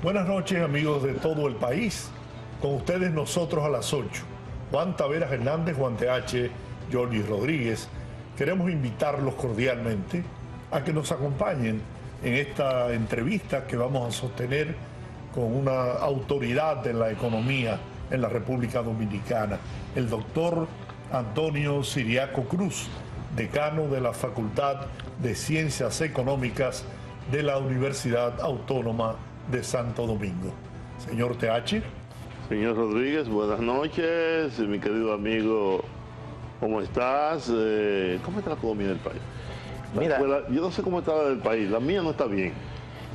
Buenas noches, amigos de todo el país. Con ustedes nosotros a las 8. Juan Taveras Hernández, Juan TH, Johnny Rodríguez. Queremos invitarlos cordialmente a que nos acompañen en esta entrevista que vamos a sostener con una autoridad de la economía en la República Dominicana, el doctor Antonio Siriaco Cruz, decano de la Facultad de Ciencias Económicas de la Universidad Autónoma de Santo Domingo. Señor TH. Señor Rodríguez, buenas noches. Mi querido amigo, ¿cómo estás? ¿Cómo está la economía del país? Mira, yo no sé cómo está la del país, la mía no está bien.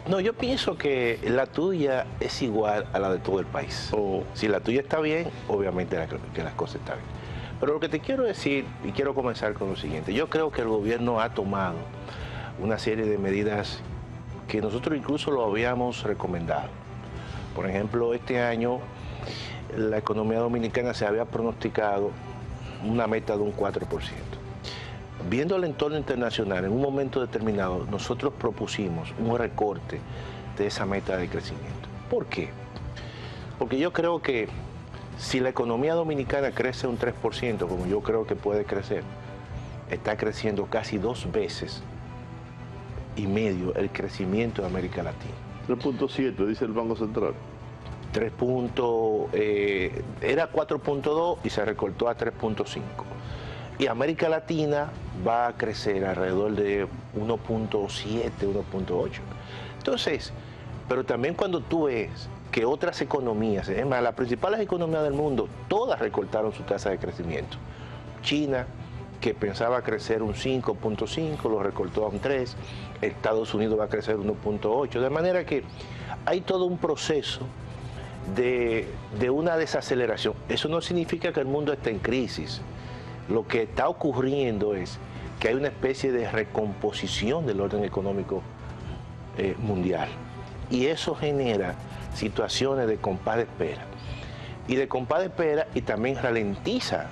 No, yo pienso que la tuya es igual a la de todo el país. Si la tuya está bien, obviamente que las cosas están bien. Pero lo que te quiero decir, y quiero comenzar con lo siguiente, yo creo que el gobierno ha tomado una serie de medidas que nosotros incluso lo habíamos recomendado. Por ejemplo, este año la economía dominicana se había pronosticado una meta de un 4%. Viendo el entorno internacional, en un momento determinado, nosotros propusimos un recorte de esa meta de crecimiento. ¿Por qué? Porque yo creo que si la economía dominicana crece un 3%, como yo creo que puede crecer, está creciendo casi 2 veces y medio el crecimiento de América Latina. 3.7, dice el Banco Central. Era 4.2 y se recortó a 3.5. Y América Latina va a crecer alrededor de 1.7, 1.8. Entonces, pero también cuando tú ves que otras economías, es más, las principales economías del mundo, todas recortaron su tasa de crecimiento. China, que pensaba crecer un 5.5, lo recortó a un 3. Estados Unidos va a crecer 1.8. De manera que hay todo un proceso de una desaceleración. Eso no significa que el mundo esté en crisis. Lo que está ocurriendo es que hay una especie de recomposición del orden económico mundial. Y eso genera situaciones de compás de espera. Y de compás de espera y también ralentiza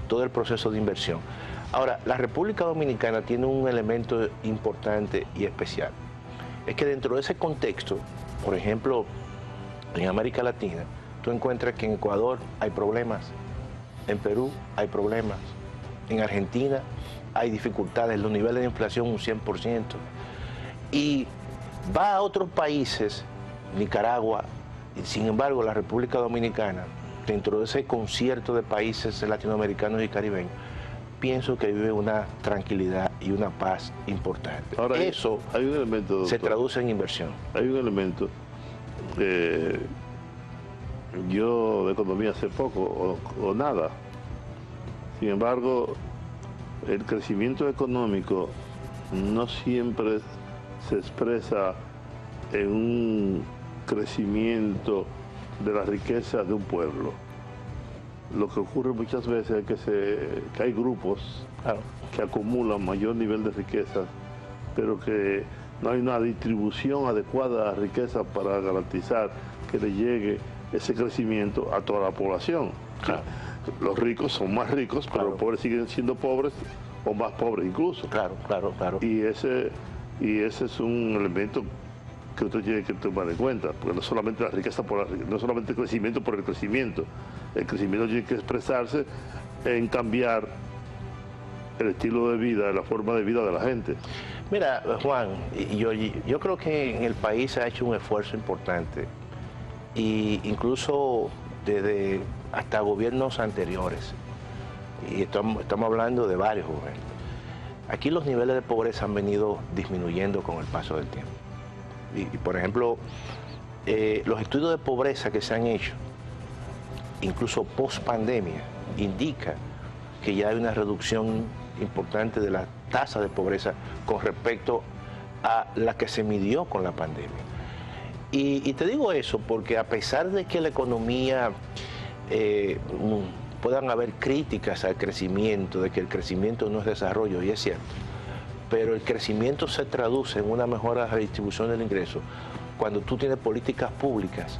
todo el proceso de inversión. Ahora, la República Dominicana tiene un elemento importante y especial. Es que dentro de ese contexto, por ejemplo, en América Latina, tú encuentras que en Ecuador hay problemas, en Perú hay problemas, en Argentina hay dificultades, los niveles de inflación un 100%. Y va a otros países, Nicaragua, y sin embargo la República Dominicana, dentro de ese concierto de países latinoamericanos y caribeños, pienso que vive una tranquilidad y una paz importante. Ahora, eso hay un elemento, doctor, se traduce en inversión. Hay un elemento, yo de economía sé poco o nada. Sin embargo, el crecimiento económico no siempre se expresa en un crecimiento de la riqueza de un pueblo. Lo que ocurre muchas veces es que hay grupos que acumulan mayor nivel de riqueza, pero que no hay una distribución adecuada de la riqueza para garantizar que le llegue ese crecimiento a toda la población. Claro. Los ricos son más ricos, pero los pobres siguen siendo pobres o más pobres incluso. Claro. Y ese es un elemento que usted tiene que tomar en cuenta, porque no solamente la riqueza no solamente el crecimiento por el crecimiento tiene que expresarse en cambiar el estilo de vida, la forma de vida de la gente. Mira, Juan, yo creo que en el país se ha hecho un esfuerzo importante, y incluso desde hasta gobiernos anteriores, y estamos hablando de varios gobiernos. Aquí los niveles de pobreza han venido disminuyendo con el paso del tiempo. Y por ejemplo, los estudios de pobreza que se han hecho, incluso post pandemia, indica que ya hay una reducción importante de la tasa de pobreza con respecto a la que se midió con la pandemia. Y te digo eso porque a pesar de que la economía puedan haber críticas al crecimiento, de que el crecimiento no es desarrollo, y es cierto, pero el crecimiento se traduce en una mejora de redistribución del ingreso cuando tú tienes políticas públicas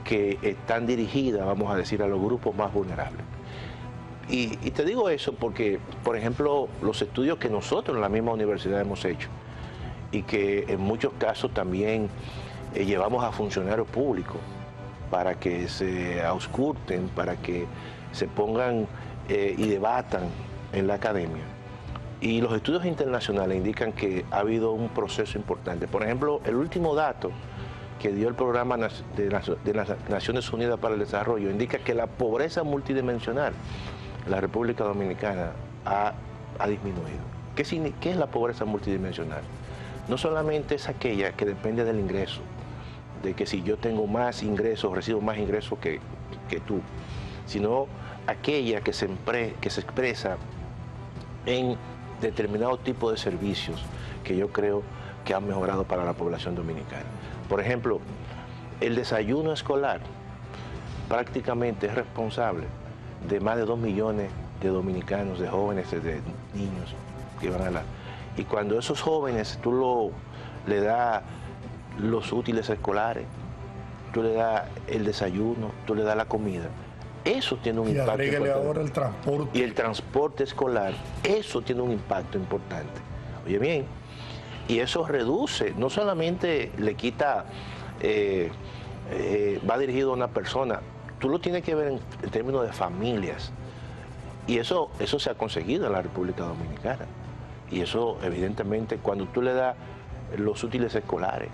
que están dirigidas, vamos a decir, a los grupos más vulnerables. Y te digo eso porque, por ejemplo, los estudios que nosotros en la misma universidad hemos hecho y que en muchos casos también llevamos a funcionarios públicos para que se ausculten, para que se pongan y debatan en la academia. Y los estudios internacionales indican que ha habido un proceso importante. Por ejemplo, el último dato que dio el Programa de las Naciones Unidas para el Desarrollo indica que la pobreza multidimensional en la República Dominicana ha disminuido. ¿Qué es la pobreza multidimensional? No solamente es aquella que depende del ingreso, de que si yo tengo más ingresos, recibo más ingresos que tú, sino aquella que se expresa en determinado tipo de servicios que yo creo que han mejorado para la población dominicana. Por ejemplo, el desayuno escolar prácticamente es responsable de más de 2 millones de dominicanos, de jóvenes, de niños que van a la... Y cuando esos jóvenes tú le das los útiles escolares, tú le das el desayuno, tú le das la comida, eso tiene un impacto importante. Ahora el transporte. Y el transporte escolar, eso tiene un impacto importante. Oye bien, y eso reduce, no solamente le quita, va dirigido a una persona, tú lo tienes que ver en términos de familias. Y eso se ha conseguido en la República Dominicana. Y eso, evidentemente, cuando tú le das los útiles escolares,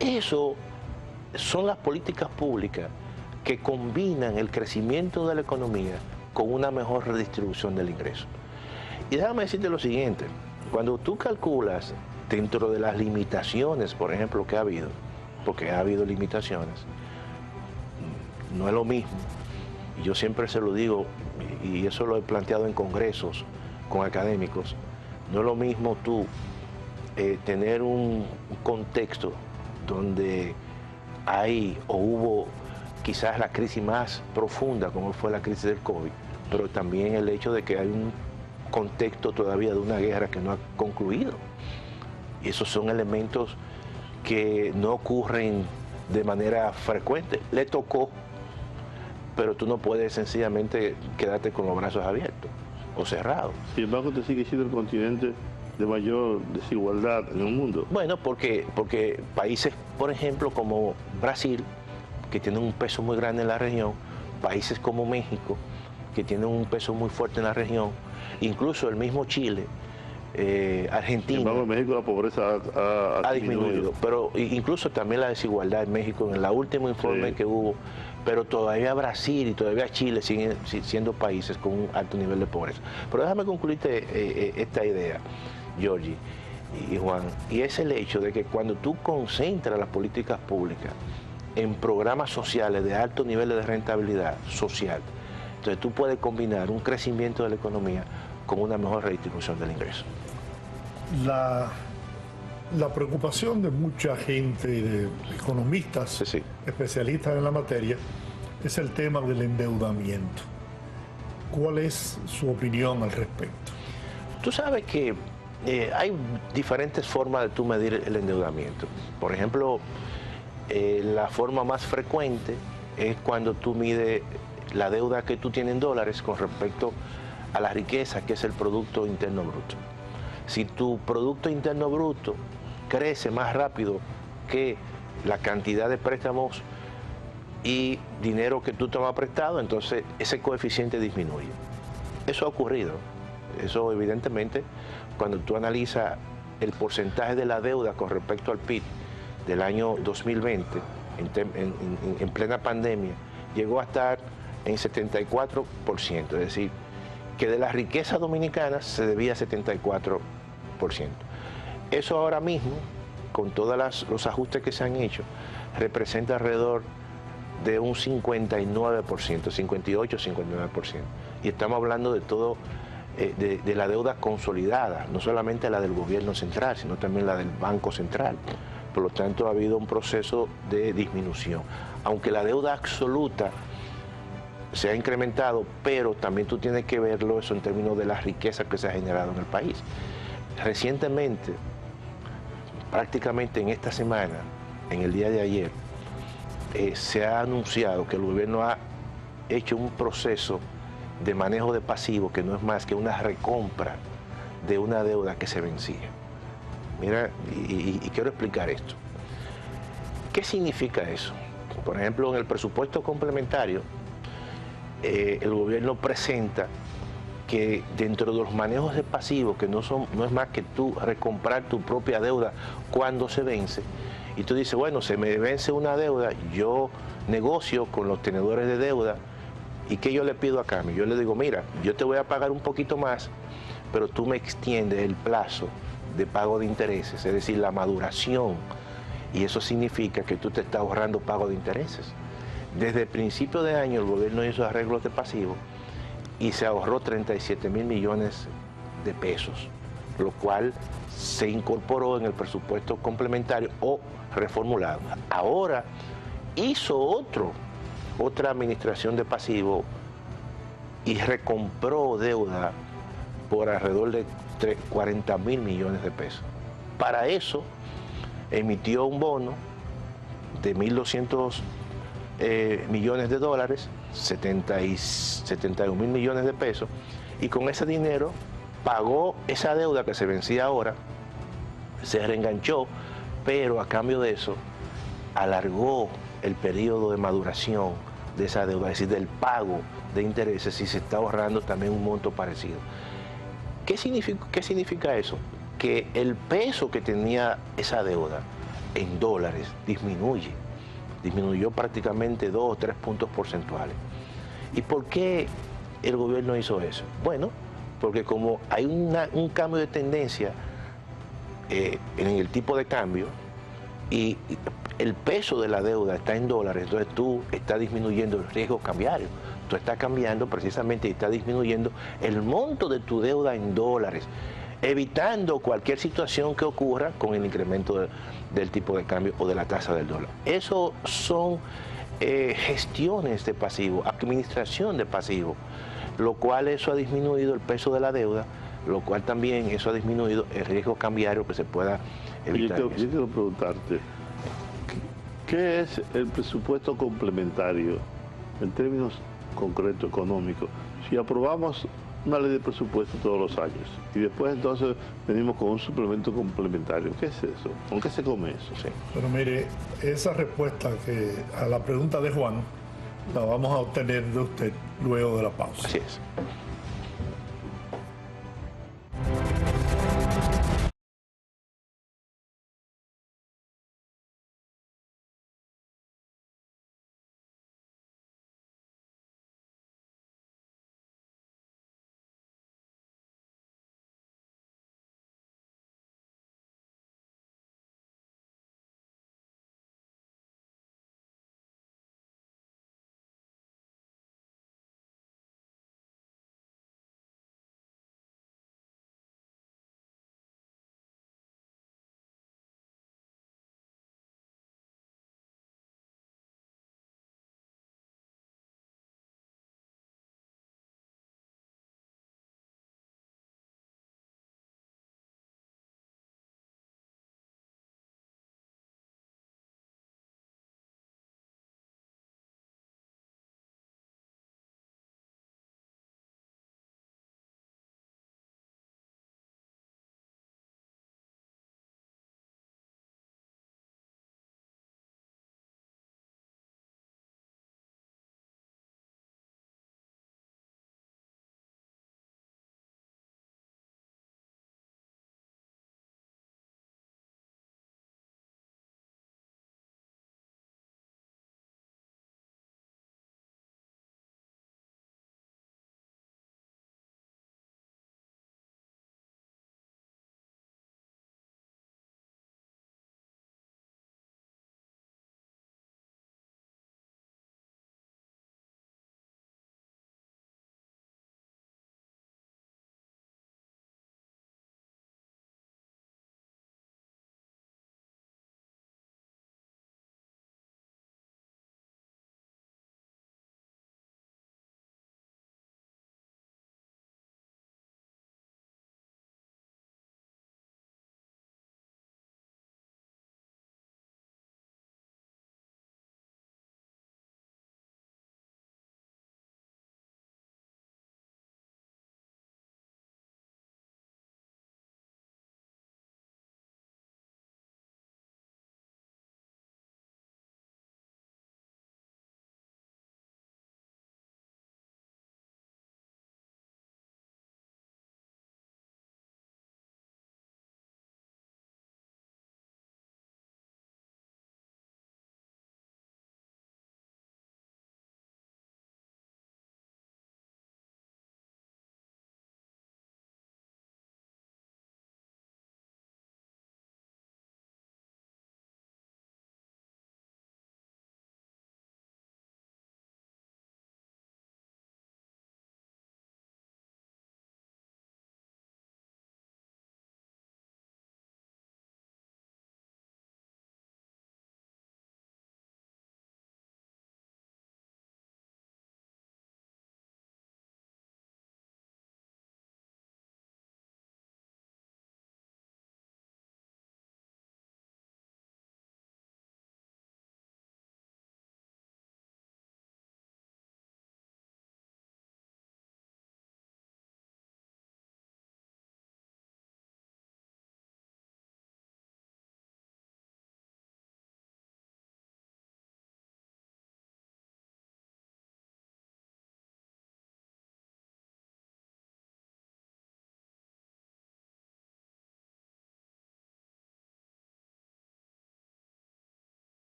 eso son las políticas públicas que combinan el crecimiento de la economía con una mejor redistribución del ingreso. Y déjame decirte lo siguiente, cuando tú calculas dentro de las limitaciones, por ejemplo, que ha habido, porque ha habido limitaciones, no es lo mismo, y yo siempre se lo digo, y eso lo he planteado en congresos con académicos, no es lo mismo tú tener un contexto donde hay o hubo quizás la crisis más profunda como fue la crisis del COVID, pero también el hecho de que hay un contexto todavía de una guerra que no ha concluido. Y esos son elementos que no ocurren de manera frecuente. Le tocó, pero tú no puedes sencillamente quedarte con los brazos abiertos o cerrados. Sin embargo, te sigue siendo el continente de mayor desigualdad en el mundo. Bueno, porque países, por ejemplo, como Brasil, que tienen un peso muy grande en la región, países como México, que tienen un peso muy fuerte en la región, incluso el mismo Chile, Argentina. Sin embargo, en México la pobreza ha disminuido. Pero incluso también la desigualdad en México, en el último informe que hubo, pero todavía Brasil y todavía Chile siguen siendo países con un alto nivel de pobreza. Pero déjame concluirte esta idea, Georgie y Juan, y es el hecho de que cuando tú concentras las políticas públicas en programas sociales de alto nivel de rentabilidad social, entonces tú puedes combinar un crecimiento de la economía con una mejor redistribución del ingreso. La preocupación de mucha gente, de economistas, especialistas en la materia, es el tema del endeudamiento. ¿Cuál es su opinión al respecto? Tú sabes que hay diferentes formas de tú medir el endeudamiento. Por ejemplo, la forma más frecuente es cuando tú mides la deuda que tú tienes en dólares con respecto a la riqueza, que es el Producto Interno Bruto. Si tu Producto Interno Bruto crece más rápido que la cantidad de préstamos y dinero que tú tomas prestado, entonces ese coeficiente disminuye. Eso ha ocurrido. Eso evidentemente, cuando tú analizas el porcentaje de la deuda con respecto al PIB del año 2020, en plena pandemia, llegó a estar en 74%, es decir, que de la riqueza dominicana se debía 74%. Eso ahora mismo, con todos los ajustes que se han hecho, representa alrededor de un 59%, 58-59%. Y estamos hablando de todo, de la deuda consolidada, no solamente la del gobierno central, sino también la del Banco Central. Por lo tanto, ha habido un proceso de disminución. Aunque la deuda absoluta se ha incrementado, pero también tú tienes que verlo eso en términos de la riqueza que se ha generado en el país. Recientemente, prácticamente en esta semana, en el día de ayer, se ha anunciado que el gobierno ha hecho un proceso de manejo de pasivos que no es más que una recompra de una deuda que se vencía. Mira, y quiero explicar esto. ¿Qué significa eso? Por ejemplo, en el presupuesto complementario, el gobierno presenta que dentro de los manejos de pasivos, que no es más que tú recomprar tu propia deuda cuando se vence, y tú dices, bueno, se me vence una deuda, yo negocio con los tenedores de deuda, ¿y qué yo le pido a cambio? Yo le digo, mira, yo te voy a pagar un poquito más, pero tú me extiendes el plazo de pago de intereses, es decir, la maduración, y eso significa que tú te estás ahorrando pago de intereses. Desde el principio de año el gobierno hizo arreglos de pasivos y se ahorró 37 mil millones de pesos, lo cual se incorporó en el presupuesto complementario o reformulado. Ahora hizo otra administración de pasivos y recompró deuda por alrededor de 40 mil millones de pesos. Para eso emitió un bono de 1.200 millones de dólares, 71 mil millones de pesos, y con ese dinero pagó esa deuda que se vencía ahora, se reenganchó, pero a cambio de eso alargó el periodo de maduración de esa deuda, es decir, del pago de intereses, y se está ahorrando también un monto parecido. ¿Qué significa eso? Que el peso que tenía esa deuda en dólares disminuyó prácticamente 2 o 3 puntos porcentuales. ¿Y por qué el gobierno hizo eso? Bueno, porque como hay un cambio de tendencia en el tipo de cambio y el peso de la deuda está en dólares, entonces tú estás disminuyendo el riesgo cambiario. Tú estás cambiando precisamente y estás disminuyendo el monto de tu deuda en dólares, evitando cualquier situación que ocurra con el incremento del tipo de cambio o de la tasa del dólar. Eso son gestiones de pasivo, administración de pasivo, lo cual eso ha disminuido el peso de la deuda, lo cual también eso ha disminuido el riesgo cambiario que se pueda evitar. Yo quiero preguntarte, ¿qué es el presupuesto complementario en términos concretos económicos? Si aprobamos una ley de presupuesto todos los años y después entonces venimos con un suplemento complementario, ¿qué es eso? ¿Con qué se come eso? Sí. Pero mire, esa respuesta a la pregunta de Juan la vamos a obtener de usted luego de la pausa. Así es.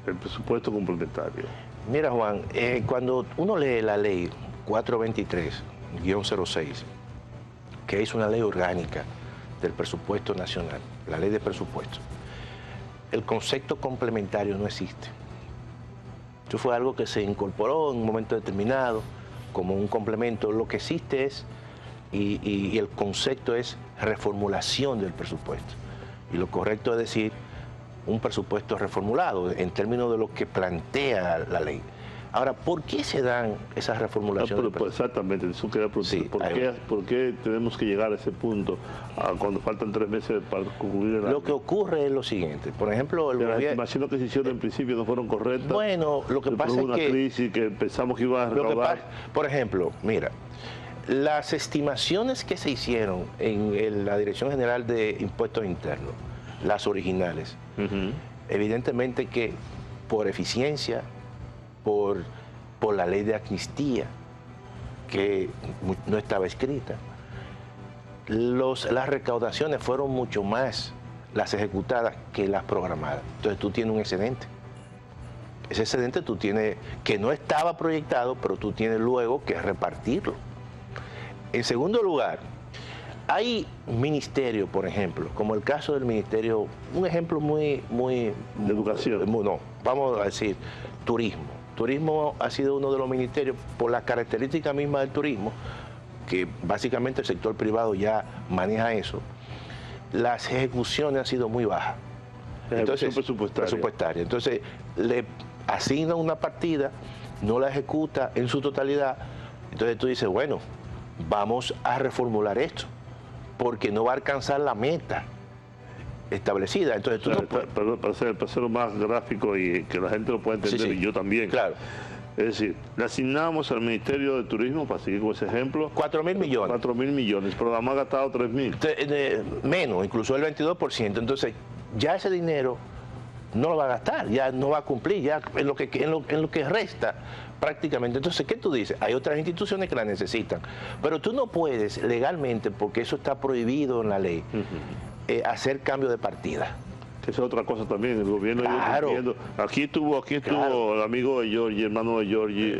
el presupuesto complementario? Mira, Juan, cuando uno lee la ley 423-06, que es una ley orgánica del presupuesto nacional, la ley de presupuesto, el concepto complementario no existe. Eso fue algo que se incorporó en un momento determinado como un complemento. Lo que existe es, y el concepto es reformulación del presupuesto. Y lo correcto es decir un presupuesto reformulado en términos de lo que plantea la ley. Ahora, ¿por qué se dan esas reformulaciones? Exactamente, eso quería preguntar. Sí, ¿Por qué tenemos que llegar a ese punto cuando faltan 3 meses para concluir el año? Lo que ocurre es lo siguiente. Por ejemplo, el Las gobierno... estimaciones que se hicieron en principio no fueron correctas. Bueno, lo que pasa es una que... crisis que pensamos que iba a recaudar. Por ejemplo, mira, las estimaciones que se hicieron en la Dirección General de Impuestos Internos, las originales, evidentemente que por eficiencia, por la ley de amnistía, que no estaba escrita, las recaudaciones fueron mucho más las ejecutadas que las programadas. Entonces tú tienes un excedente. Ese excedente tú tienes, que no estaba proyectado, pero tú tienes luego que repartirlo. En segundo lugar, hay ministerios, por ejemplo, como el caso del ministerio, un ejemplo muy... de educación. No, vamos a decir, turismo. Turismo ha sido uno de los ministerios, por la característica misma del turismo, que básicamente el sector privado ya maneja eso, las ejecuciones han sido muy bajas. Entonces, presupuestaria. Entonces, le asignan una partida, no la ejecuta en su totalidad, entonces tú dices, bueno, vamos a reformular esto, porque no va a alcanzar la meta establecida. Entonces tú para hacerlo más gráfico y que la gente lo pueda entender, y yo también. Claro. Es decir, le asignamos al Ministerio de Turismo, para seguir con ese ejemplo, 4.000 millones. 4.000 millones, pero además ha gastado 3.000. Menos, incluso el 22%. Entonces, ya ese dinero no lo va a gastar, ya no va a cumplir, ya en lo que resta prácticamente. Entonces, ¿qué tú dices? Hay otras instituciones que la necesitan, pero tú no puedes legalmente, porque eso está prohibido en la ley, hacer cambio de partida. Esa es otra cosa también, el gobierno claro. Aquí estuvo claro. El amigo de Giorgi, hermano de Giorgi,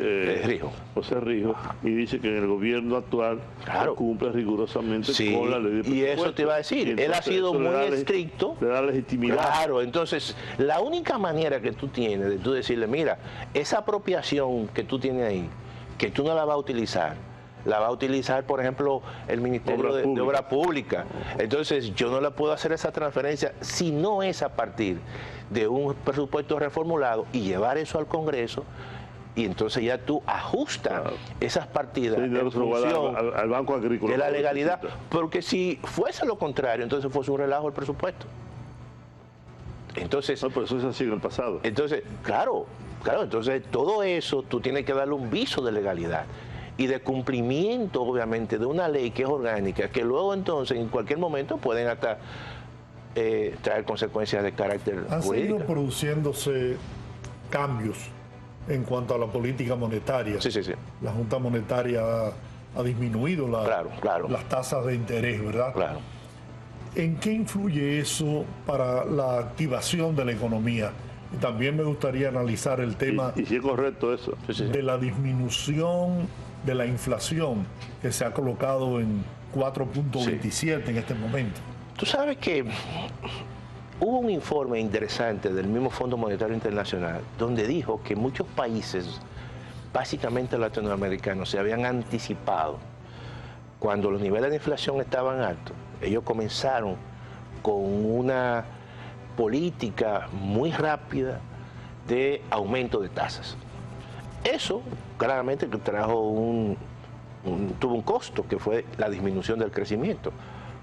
Rijo. José Rijo, y dice que en el gobierno actual cumple rigurosamente con la ley de presupuesto. Y eso te iba a decir, entonces, él ha sido muy estricto. Le da legitimidad. Claro, entonces la única manera que tú tienes de tú decirle, mira, esa apropiación que tú tienes ahí, que tú no la vas a utilizar, la va a utilizar, por ejemplo, el Ministerio de Obra Pública. Entonces, yo no le puedo hacer esa transferencia si no es a partir de un presupuesto reformulado y llevar eso al Congreso, y entonces ya tú ajustas esas partidas en función al Banco Agrícola de la legalidad. Porque si fuese lo contrario, entonces fuese un relajo el presupuesto. Entonces, no, pero eso es así en el pasado. Entonces, claro, entonces todo eso tú tienes que darle un viso de legalidad y de cumplimiento, obviamente, de una ley que es orgánica, que luego entonces en cualquier momento pueden hasta traer consecuencias de carácter Han jurídico. seguido produciéndose cambios en cuanto a la política monetaria. Sí. La Junta Monetaria ha disminuido las tasas de interés, ¿verdad? Claro. ¿En qué influye eso para la activación de la economía? Y también me gustaría analizar el tema y si es correcto eso. De la disminución de la inflación, que se ha colocado en 4.27 en este momento. Tú sabes que hubo un informe interesante del mismo Fondo Monetario Internacional donde dijo que muchos países, básicamente latinoamericanos, se habían anticipado. Cuando los niveles de inflación estaban altos, ellos comenzaron con una política muy rápida de aumento de tasas. Eso claramente trajo tuvo un costo, que fue la disminución del crecimiento.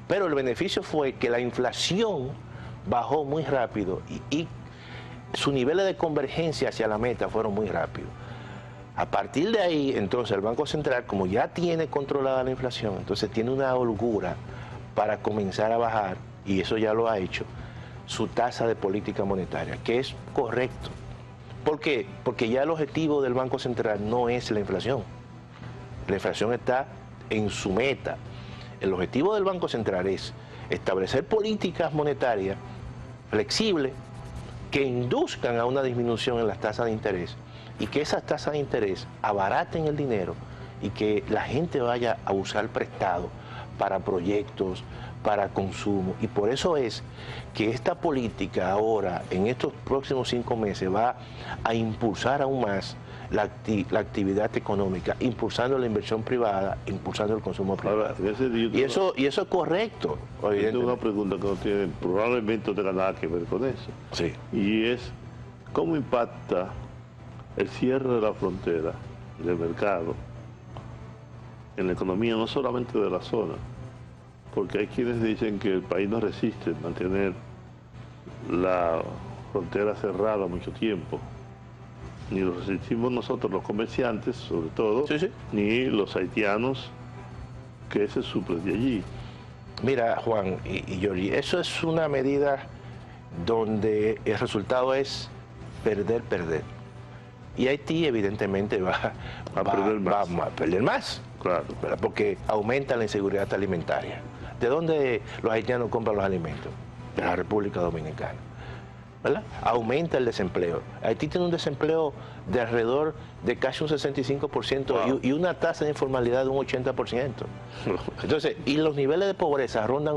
Pero el beneficio fue que la inflación bajó muy rápido y sus niveles de convergencia hacia la meta fueron muy rápidos. A partir de ahí, entonces, el Banco Central, como ya tiene controlada la inflación, entonces tiene una holgura para comenzar a bajar, y eso ya lo ha hecho, su tasa de política monetaria, que es correcto. ¿Por qué? Porque ya el objetivo del Banco Central no es la inflación. La inflación está en su meta. El objetivo del Banco Central es establecer políticas monetarias flexibles que induzcan a una disminución en las tasas de interés y que esas tasas de interés abaraten el dinero y que la gente vaya a usar prestado para proyectos, para consumo. Y por eso es que esta política ahora, en estos próximos 5 meses, va a impulsar aún más la actividad económica, impulsando la inversión privada, impulsando el consumo privado. Ahora, en ese sentido, Y eso es correcto. yo tengo una pregunta que no tiene, probablemente no tenga nada que ver con eso. Sí. Y es, ¿cómo impacta el cierre de la frontera del mercado en la economía, no solamente de la zona? Porque hay quienes dicen que el país no resiste mantener la frontera cerrada mucho tiempo. Ni lo resistimos nosotros los comerciantes, sobre todo, Sí, sí. ni los haitianos que se suplen de allí. Mira, Juan y Giorgi, eso es una medida donde el resultado es perder, perder. Y Haití evidentemente va A perder más. va a perder más, Claro. ¿verdad? Porque aumenta la inseguridad alimentaria. ¿De dónde los haitianos compran los alimentos? De la República Dominicana, ¿verdad? Aumenta el desempleo. Haití tiene un desempleo de alrededor de casi un 65% Wow. y una tasa de informalidad de un 80%. Entonces, y los niveles de pobreza rondan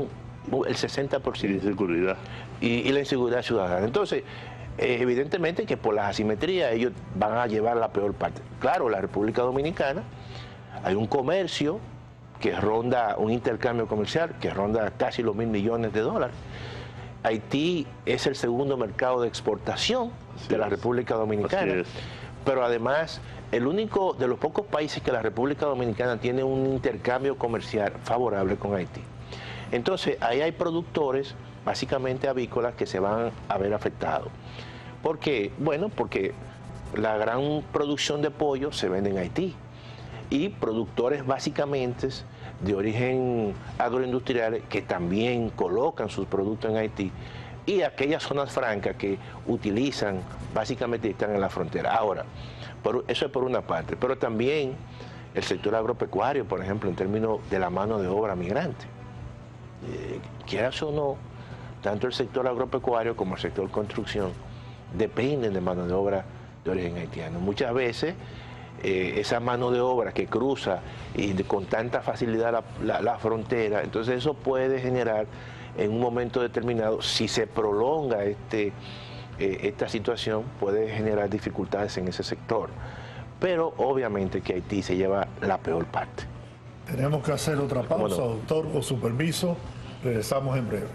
el 60%. Sin inseguridad. Y la inseguridad ciudadana. Entonces, evidentemente que por las asimetrías ellos van a llevar la peor parte. Claro, la República Dominicana, hay un comercio que ronda, un intercambio comercial que ronda casi los $1.000 millones. Haití es el segundo mercado de exportación de la República Dominicana. Así es. Pero además, el único de los pocos países que la República Dominicana tiene un intercambio comercial favorable con Haití. Entonces, ahí hay productores, básicamente avícolas, que se van a ver afectados. ¿Por qué? Bueno, porque la gran producción de pollo se vende en Haití. Y productores básicamente de origen agroindustrial que también colocan sus productos en Haití. Y aquellas zonas francas que utilizan, básicamente están en la frontera. Ahora, eso es por una parte, pero también el sector agropecuario, por ejemplo, en términos de la mano de obra migrante. Quieras o no, tanto el sector agropecuario como el sector construcción dependen de mano de obra de origen haitiano. Muchas veces esa mano de obra que cruza y con tanta facilidad la frontera, entonces eso puede generar en un momento determinado, si se prolonga esta situación, puede generar dificultades en ese sector. Pero obviamente que Haití se lleva la peor parte. Tenemos que hacer otra pausa, no? doctor, con su permiso. Regresamos en breve.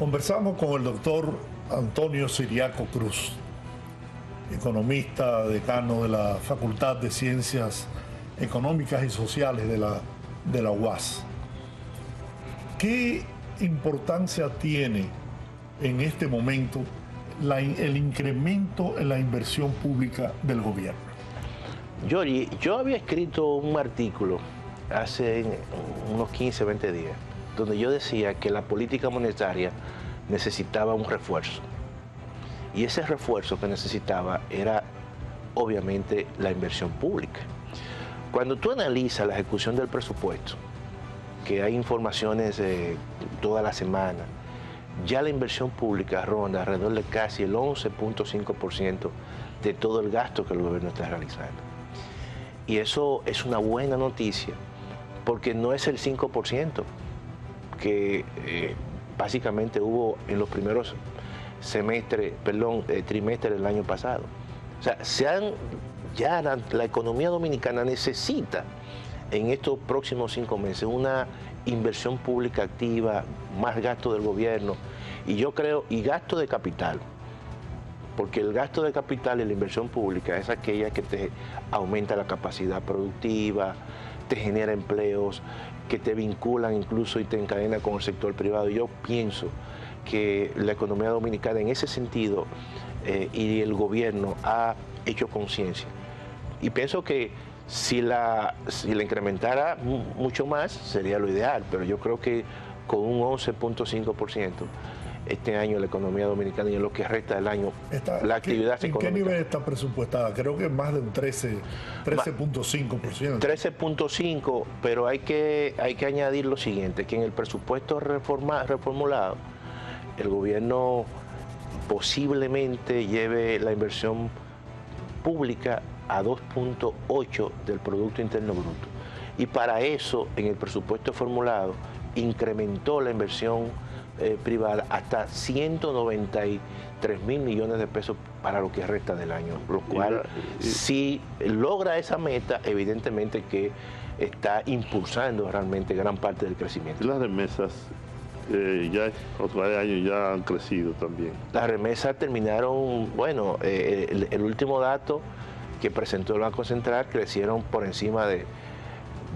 Conversamos con el doctor Antonio Siriaco Cruz, economista, decano de la Facultad de Ciencias Económicas y Sociales de la UAS. ¿Qué importancia tiene en este momento el incremento en la inversión pública del gobierno? Giorgi, yo había escrito un artículo hace unos 15, 20 días, donde yo decía que la política monetaria necesitaba un refuerzo. Y ese refuerzo que necesitaba era, obviamente, la inversión pública. Cuando tú analizas la ejecución del presupuesto, que hay informaciones toda la semana, ya la inversión pública ronda alrededor de casi el 11.5% de todo el gasto que el gobierno está realizando. Y eso es una buena noticia, porque no es el 5% que básicamente hubo en los primeros trimestres del año pasado. O sea, la economía dominicana necesita en estos próximos 5 meses una inversión pública activa, más gasto del gobierno, y yo creo, y gasto de capital, porque el gasto de capital y la inversión pública es aquella que te aumenta la capacidad productiva, te genera empleos, que te vinculan incluso y te encadena con el sector privado. Yo pienso que la economía dominicana en ese sentido y el gobierno ha hecho conciencia. Y pienso que si la incrementara mucho más sería lo ideal, pero yo creo que con un 11.5% este año la economía dominicana y en lo que resta del año la actividad económica. ¿En qué nivel está presupuestada? Creo que es más de un 13.5%. 13.5%, pero hay que añadir lo siguiente, que en el presupuesto reformulado el gobierno posiblemente lleve la inversión pública a 2.8 del Producto Interno Bruto. Y para eso, en el presupuesto formulado, incrementó la inversión privada hasta 193.000 millones de pesos para lo que resta del año, lo cual, si logra esa meta, evidentemente que está impulsando realmente gran parte del crecimiento. Y las remesas ya otro año ya han crecido también. Las remesas terminaron, bueno, el último dato que presentó el Banco Central crecieron por encima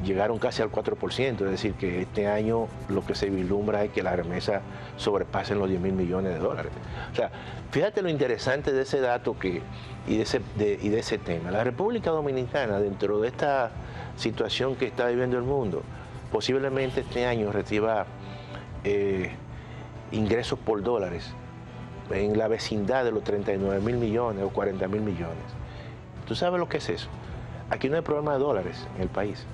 llegaron casi al 4%, es decir, que este año lo que se vislumbra es que las remesas sobrepasen los 10.000 millones de dólares. O sea, fíjate lo interesante de ese dato y de ese tema. La República Dominicana, dentro de esta situación que está viviendo el mundo, posiblemente este año reciba ingresos por dólares en la vecindad de los 39.000 millones o 40.000 millones. ¿Tú sabes lo que es eso? Aquí no hay problema de dólares en el país.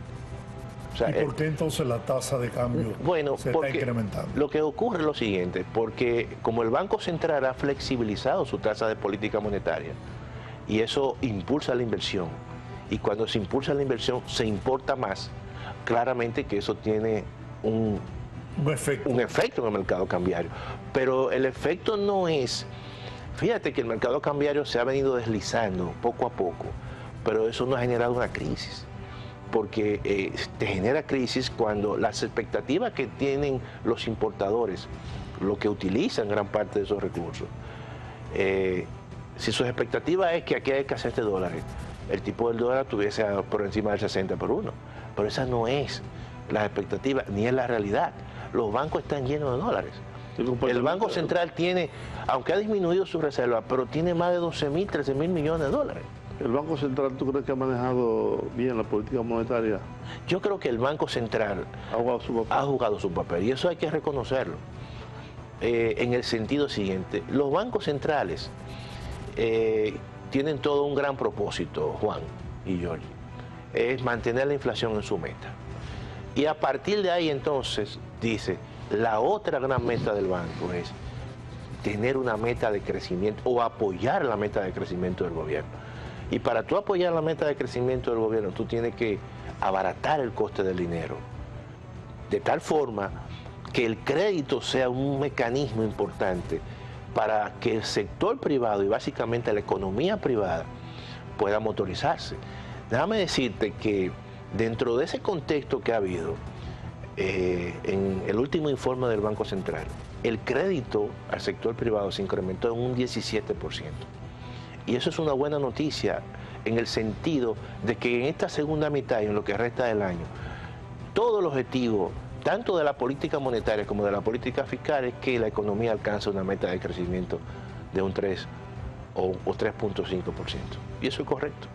O sea, ¿y por qué entonces la tasa de cambio se está incrementando? Lo que ocurre es lo siguiente, porque como el Banco Central ha flexibilizado su tasa de política monetaria y eso impulsa la inversión, y cuando se impulsa la inversión se importa más, claramente que eso tiene un efecto en el mercado cambiario. Pero el efecto no es... Fíjate que el mercado cambiario se ha venido deslizando poco a poco, pero eso no ha generado una crisis, porque te genera crisis cuando las expectativas que tienen los importadores, lo que utilizan gran parte de esos recursos, si sus expectativas es que aquí hay escasez de dólares, el tipo del dólar tuviese por encima del 60 por 1, pero esa no es la expectativa ni es la realidad. Los bancos están llenos de dólares. El Banco Central tiene, aunque ha disminuido su reserva, pero tiene más de 12.000, 13.000 millones de dólares. ¿El Banco Central tú crees que ha manejado bien la política monetaria? Yo creo que el Banco Central ha jugado su papel y eso hay que reconocerlo. En el sentido siguiente, los bancos centrales tienen todo un gran propósito, Juan y Giorgi, es mantener la inflación en su meta. Y a partir de ahí entonces dice, la otra gran meta del banco es tener una meta de crecimiento o apoyar la meta de crecimiento del gobierno. Y para tú apoyar la meta de crecimiento del gobierno, tú tienes que abaratar el coste del dinero, de tal forma que el crédito sea un mecanismo importante para que el sector privado y básicamente la economía privada pueda motorizarse. Déjame decirte que dentro de ese contexto que ha habido, en el último informe del Banco Central, el crédito al sector privado se incrementó en un 17%. Y eso es una buena noticia en el sentido de que en esta segunda mitad y en lo que resta del año, todo el objetivo, tanto de la política monetaria como de la política fiscal, es que la economía alcance una meta de crecimiento de un 3 o 3.5%. Y eso es correcto.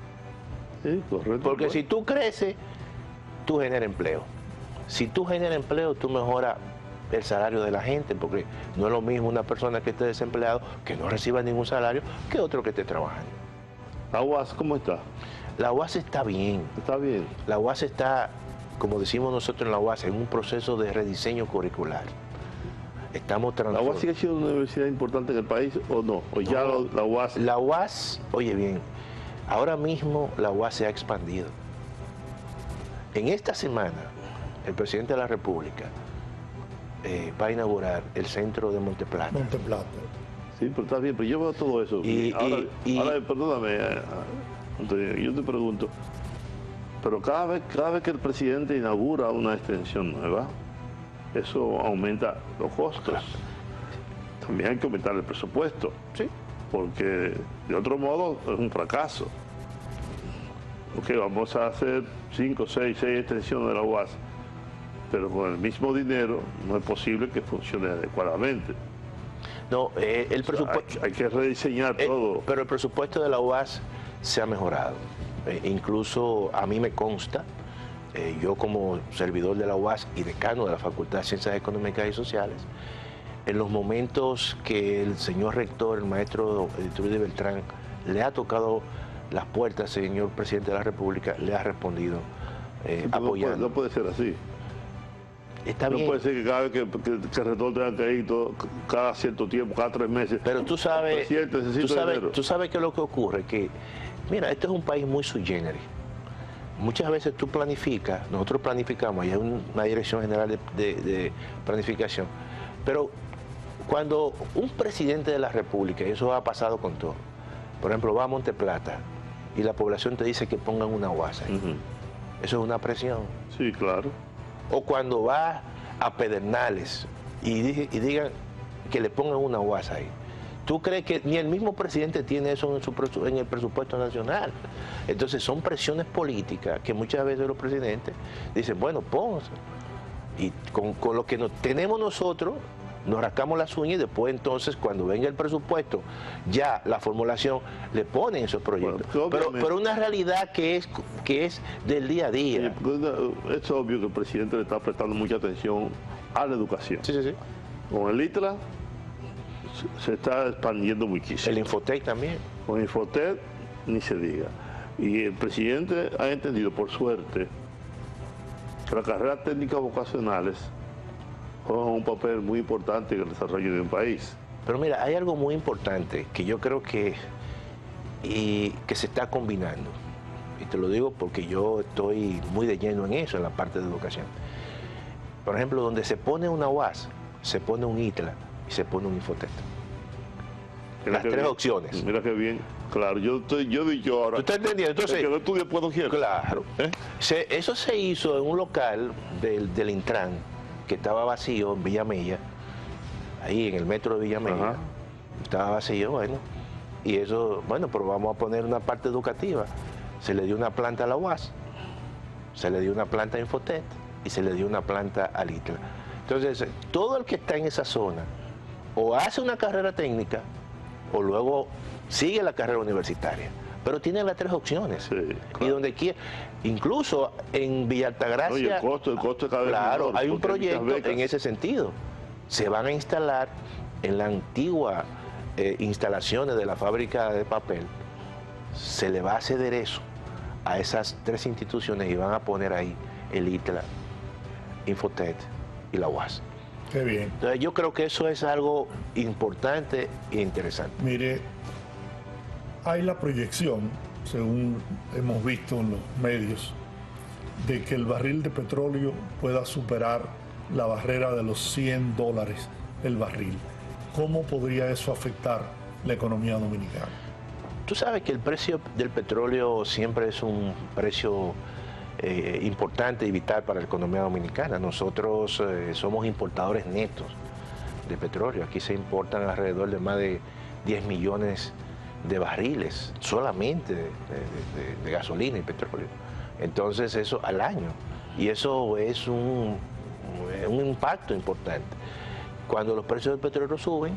Sí, correcto. Porque pues. si tú creces, tú generas empleo. Si tú generas empleo, tú mejoras el salario de la gente, porque no es lo mismo una persona que esté desempleado, que no reciba ningún salario, que otro que esté trabajando. ¿La UAS cómo está? La UAS está bien. Está bien. La UAS está, como decimos nosotros en la UAS, en un proceso de rediseño curricular. Estamos ¿La transformando. UAS sigue siendo una universidad importante en el país o no? ¿O ya No. la UAS? La UAS, oye bien, ahora mismo la UAS se ha expandido. En esta semana, el presidente de la República va a inaugurar el centro de Monteplata. Monteplata. Sí, pero está bien, pero yo veo todo eso. Ahora, perdóname, Antonio, yo te pregunto, pero cada vez que el presidente inaugura una extensión nueva, eso aumenta los costos. Claro. También hay que aumentar el presupuesto, Sí. porque de otro modo es un fracaso. Ok, vamos a hacer 5, 6 extensiones de la UAS, pero con el mismo dinero no es posible que funcione adecuadamente. No, el presupuesto. Hay que rediseñar todo. Pero el presupuesto de la UAS se ha mejorado. Incluso a mí me consta, yo como servidor de la UAS y decano de la Facultad de Ciencias Económicas y Sociales, en los momentos que el señor rector, el maestro Trudy Beltrán, le ha tocado las puertas, señor presidente de la República, le ha respondido apoyando. No puede ser así. Está No bien. puede ser que cada vez que el rector tenga que ir cada cierto tiempo, cada 3 meses. Pero tú sabes, Presidente, necesito dinero. tú sabes que lo que ocurre, que, mira, este es un país muy sui generis. Muchas veces tú planificas, nosotros planificamos, hay una dirección general de planificación, pero cuando un presidente de la República, y eso ha pasado con todo, por ejemplo, va a Monteplata y la población te dice que pongan una UAS ahí. Ujú. Eso es una presión. Sí, claro. O cuando va a Pedernales y digan que le pongan una UAS ahí. ¿Tú crees que ni el mismo presidente tiene eso en el presupuesto nacional? Entonces son presiones políticas que muchas veces los presidentes dicen, bueno, pónganse. Y con lo que tenemos nosotros, nos rascamos las uñas y después entonces cuando venga el presupuesto, ya la formulación le ponen esos proyectos. Bueno, pero una realidad que es del día a día. Es obvio que el presidente le está prestando mucha atención a la educación. Sí, sí, sí. Con el ITLA se está expandiendo muchísimo. El Infotec también. Con Infotec ni se diga. Y el presidente ha entendido, por suerte, que las carreras técnicas vocacionales juegan un papel muy importante en el desarrollo de un país. Pero mira, hay algo muy importante que yo creo que se está combinando. Y te lo digo porque yo estoy muy de lleno en eso, en la parte de educación. Por ejemplo, donde se pone una UAS, se pone un ITLA y se pone un Infotec. Las tres opciones. Mira qué bien. Claro, yo digo ahora. ¿Tú estás entendiendo? Entonces, el que no estudia puedo quiero. Claro. Eso se hizo en un local del Intran, que estaba vacío en Villamella, ahí en el metro de Villamella. Ajá. Estaba vacío, bueno. Y eso, bueno, pero vamos a poner una parte educativa. Se le dio una planta a la UAS, se le dio una planta a Infotec y se le dio una planta al ITLA. Entonces, todo el que está en esa zona o hace una carrera técnica o luego sigue la carrera universitaria. Pero tiene las tres opciones. Sí, claro. Y donde quiera, incluso en Villa Altagracia, Oye, el costo es cada vez claro, menor, hay un porque hay muchas proyecto becas. en ese sentido. Se van a instalar en la antigua instalaciones de la fábrica de papel, se le va a ceder eso a esas tres instituciones y van a poner ahí el ITLA, Infotec y la UAS. Qué bien. Entonces yo creo que eso es algo importante e interesante. Mire, hay la proyección, según hemos visto en los medios, de que el barril de petróleo pueda superar la barrera de los $100 el barril. ¿Cómo podría eso afectar la economía dominicana? Tú sabes que el precio del petróleo siempre es un precio importante y vital para la economía dominicana. Nosotros somos importadores netos de petróleo. Aquí se importan alrededor de más de 10 millones de barriles solamente de gasolina y petróleo. Entonces eso al año. Y eso es un impacto importante. Cuando los precios del petróleo suben,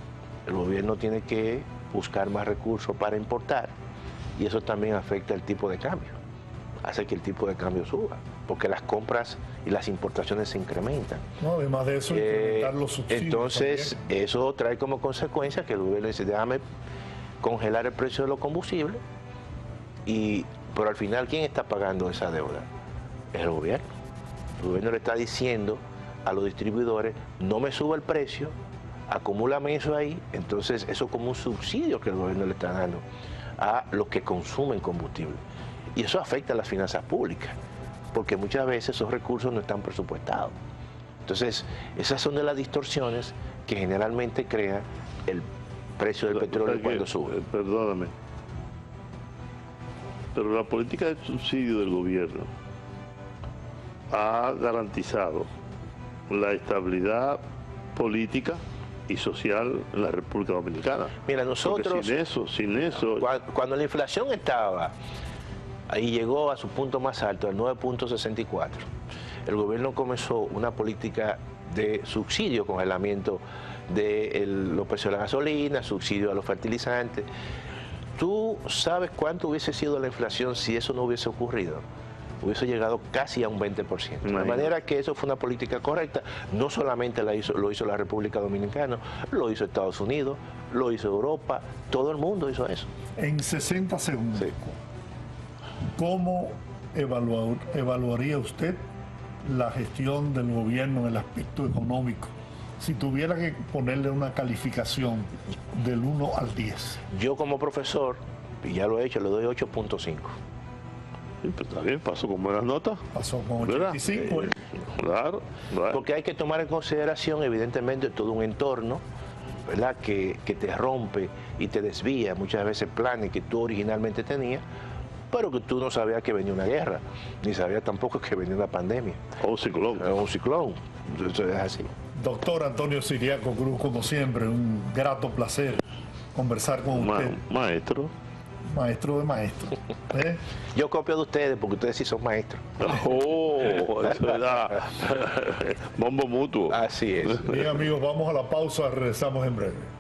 el gobierno tiene que buscar más recursos para importar y eso también afecta el tipo de cambio. Hace que el tipo de cambio suba, porque las compras y las importaciones se incrementan. No, además de eso, incrementar los subsidios. Entonces, también. eso trae como consecuencia que el gobierno dice, déjame congelar el precio de los combustibles, pero al final, ¿quién está pagando esa deuda? Es el gobierno. El gobierno le está diciendo a los distribuidores, no me suba el precio, acumúlame eso ahí, entonces eso es como un subsidio que el gobierno le está dando a los que consumen combustible. Y eso afecta a las finanzas públicas, porque muchas veces esos recursos no están presupuestados. Entonces, esas son de las distorsiones que generalmente crean el precio del petróleo cuando sube. Perdóname, pero la política de subsidio del gobierno ha garantizado la estabilidad política y social en la República Dominicana. Mira, nosotros... Porque sin eso... Cuando la inflación estaba, ahí llegó a su punto más alto, al 9.64, el gobierno comenzó una política de subsidio, congelamiento de los precios de la gasolina, subsidio a los fertilizantes. ¿Tú sabes cuánto hubiese sido la inflación si eso no hubiese ocurrido? Hubiese llegado casi a un 20%. De manera que eso fue una política correcta. No solamente lo hizo la República Dominicana, lo hizo Estados Unidos, lo hizo Europa, todo el mundo hizo eso. En 60 segundos, Sí. ¿Cómo evaluaría usted la gestión del gobierno en el aspecto económico? Si tuviera que ponerle una calificación del 1 al 10. Yo como profesor, y ya lo he hecho, le doy 8.5. Sí, pero está bien, pasó con buenas notas. Pasó con ¿Verdad? 85. Claro. Porque hay que tomar en consideración, evidentemente, todo un entorno, ¿verdad?, que te rompe y te desvía muchas veces planes que tú originalmente tenías, pero que tú no sabías que venía una guerra, ni sabías tampoco que venía una pandemia. O un ciclón. O un ciclón. Eso es así. Doctor Antonio Siriaco Cruz, como siempre, un grato placer conversar con usted, Maestro. maestro de maestros. ¿Eh? Yo copio de ustedes porque ustedes sí son maestros. Oh, eso era bombo mutuo. Así es. Bien, amigos, vamos a la pausa, regresamos en breve.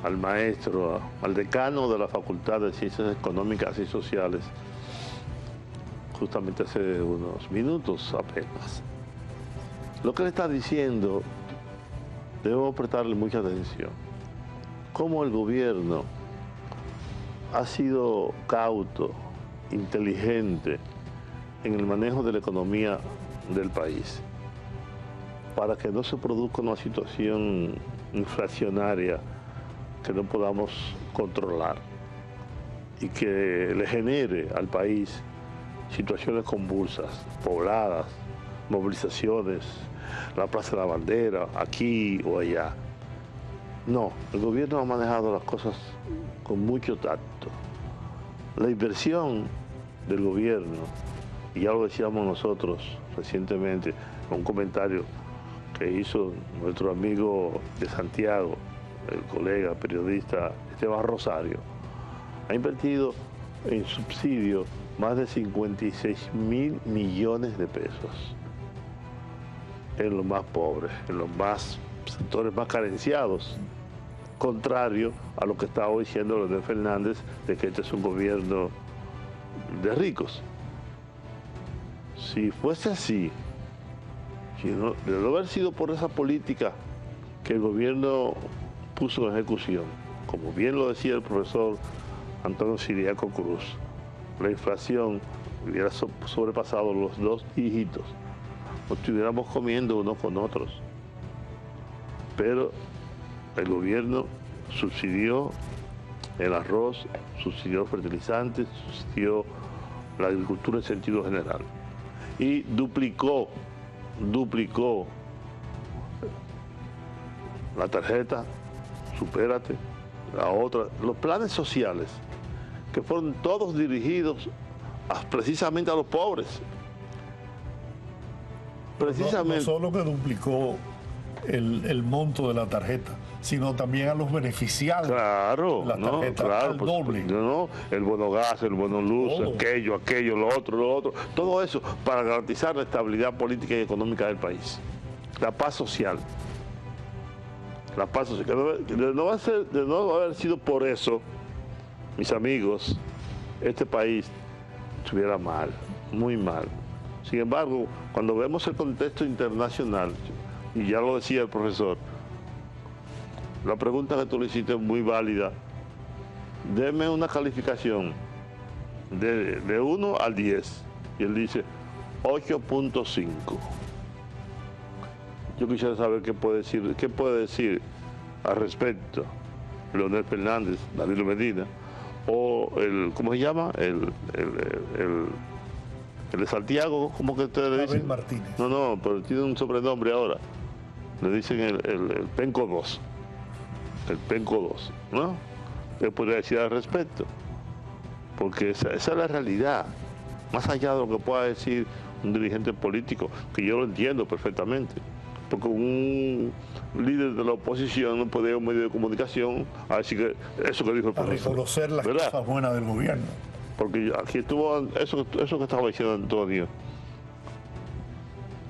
al maestro, al decano de la Facultad de Ciencias Económicas y Sociales, justamente hace unos minutos apenas. Lo que le está diciendo, debo prestarle mucha atención. Cómo el gobierno ha sido cauto, inteligente en el manejo de la economía del país, para que no se produzca una situación inflacionaria que no podamos controlar y que le genere al país situaciones convulsas, pobladas, movilizaciones, la Plaza de la Bandera, aquí o allá. No, el gobierno ha manejado las cosas con mucho tacto. La inversión del gobierno, y ya lo decíamos nosotros recientemente, en un comentario que hizo nuestro amigo de Santiago, el colega periodista Esteban Rosario, ha invertido en subsidio más de 56.000 millones de pesos en los más pobres, en los sectores más carenciados, contrario a lo que está hoy diciendo Leonel Fernández, de que este es un gobierno de ricos. Si fuese así, si no, de no haber sido por esa política que el gobierno puso en ejecución, como bien lo decía el profesor Antonio Siriaco Cruz, la inflación hubiera sobrepasado los 2 dígitos, nos estuviéramos comiendo unos con otros. Pero el gobierno subsidió el arroz, subsidió fertilizantes, subsidió la agricultura en sentido general y duplicó la tarjeta Supérate, la otra, los planes sociales que fueron todos dirigidos precisamente a los pobres. Precisamente. No solo que duplicó el monto de la tarjeta, sino también a los beneficiados. Claro, la tarjeta, claro, al doble. El bono gas, el bono luz, todo. aquello, lo otro, todo eso para garantizar la estabilidad política y económica del país. La paz social. La paz social. De no haber sido por eso, mis amigos, este país estuviera mal, muy mal. Sin embargo, cuando vemos el contexto internacional, y ya lo decía el profesor, la pregunta que tú le hiciste es muy válida. Deme una calificación de 1 al 10. Y él dice 8.5. Yo quisiera saber qué puede decir al respecto Leonel Fernández, Danilo Medina, o ¿cómo se llama? El de Santiago, ¿cómo que ustedes le dicen? Martínez. No, pero tiene un sobrenombre ahora. Le dicen el Penco 2. El Penco 2, ¿no? ¿Qué podría decir al respecto? Porque esa es la realidad. Más allá de lo que pueda decir un dirigente político, que yo lo entiendo perfectamente. Porque un líder de la oposición no puede ir a un medio de comunicación a decir que eso que dijo el profesor. A reconocer las ¿verdad? cosas buenas del gobierno. Porque aquí estuvo eso que estaba diciendo Antonio.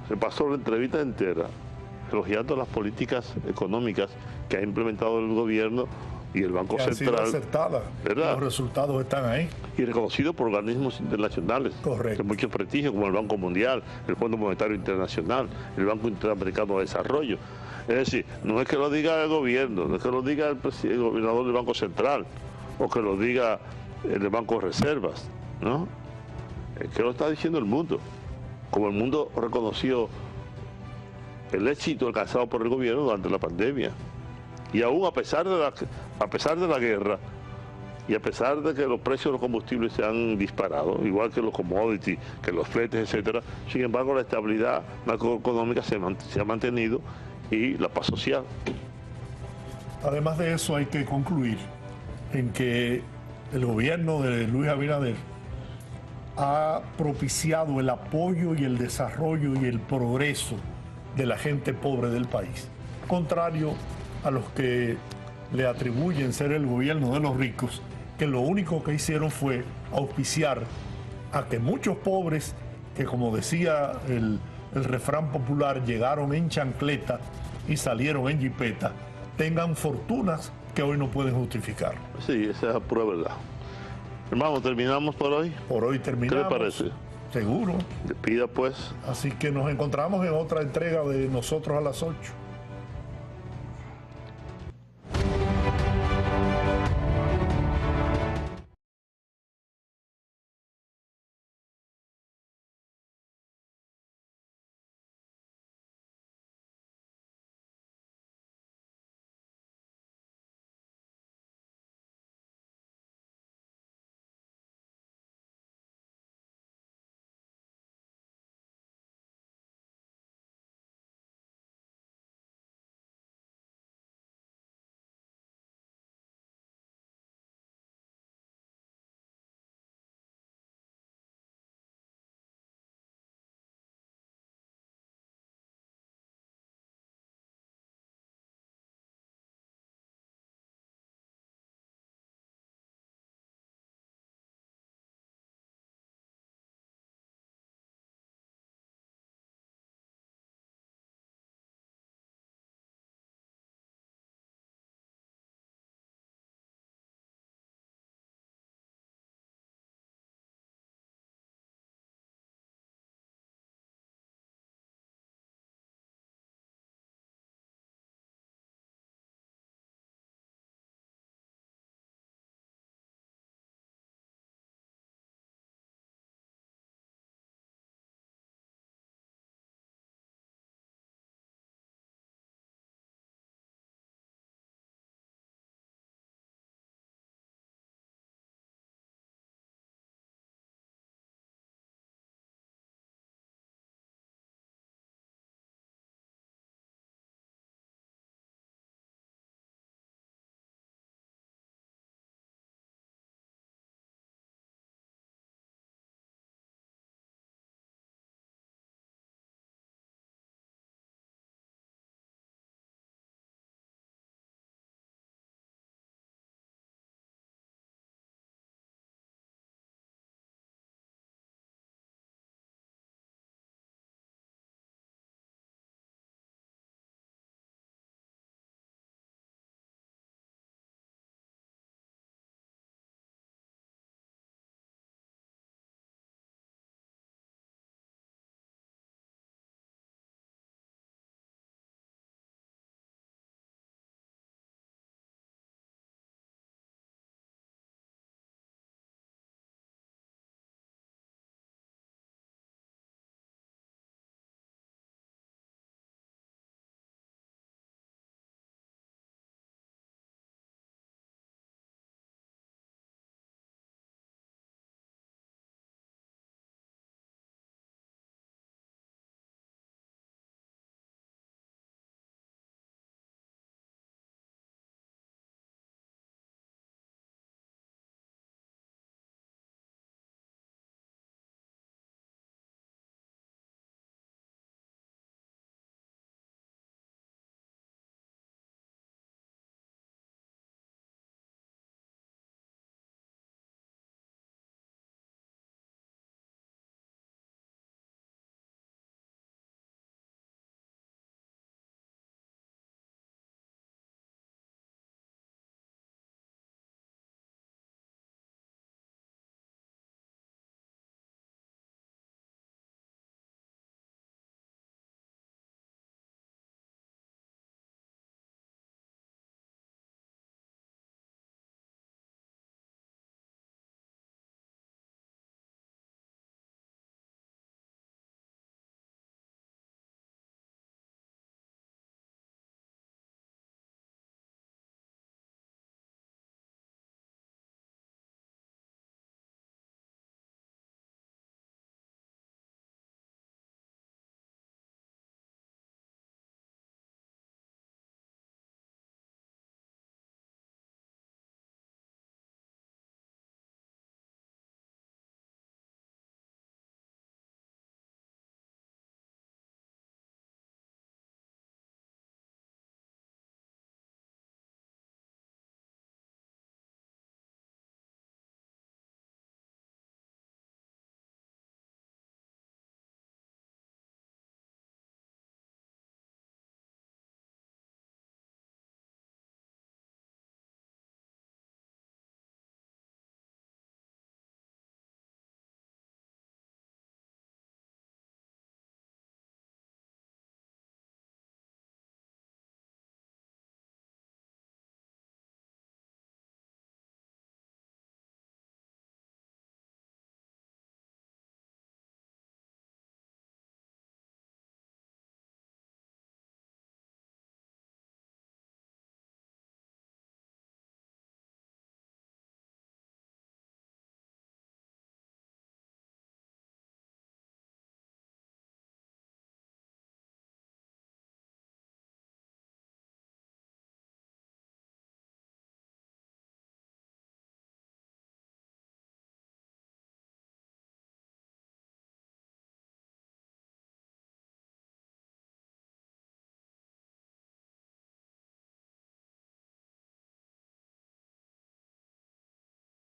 Se pasó la entrevista entera elogiando las políticas económicas que ha implementado el gobierno y el Banco que Central. Han sido acertadas. ¿Verdad? Los resultados están ahí. Y reconocido por organismos internacionales. Correcto. De mucho prestigio, como el Banco Mundial, el Fondo Monetario Internacional, el Banco Interamericano de Desarrollo. Es decir, no es que lo diga el gobierno, no es que lo diga el gobernador del Banco Central, o que lo diga el Banco de Reservas, ¿no? Es que lo está diciendo el mundo. Como el mundo reconoció el éxito alcanzado por el gobierno durante la pandemia. Y aún a pesar de la guerra y a pesar de que los precios de los combustibles se han disparado, igual que los commodities, que los fletes, etcétera, sin embargo la estabilidad macroeconómica se ha mantenido y la paz social. Además de eso, hay que concluir en que el gobierno de Luis Abinader ha propiciado el apoyo y el desarrollo y el progreso de la gente pobre del país, contrario a los que le atribuyen ser el gobierno de los ricos, que lo único que hicieron fue auspiciar a que muchos pobres, que como decía el refrán popular, llegaron en chancleta y salieron en jipeta, tengan fortunas que hoy no pueden justificar. Sí, esa es la pura verdad. Hermano, ¿terminamos por hoy? Por hoy ¿Qué terminamos. le parece? Seguro. Despida pues. Así que nos encontramos en otra entrega de Nosotros a las 8.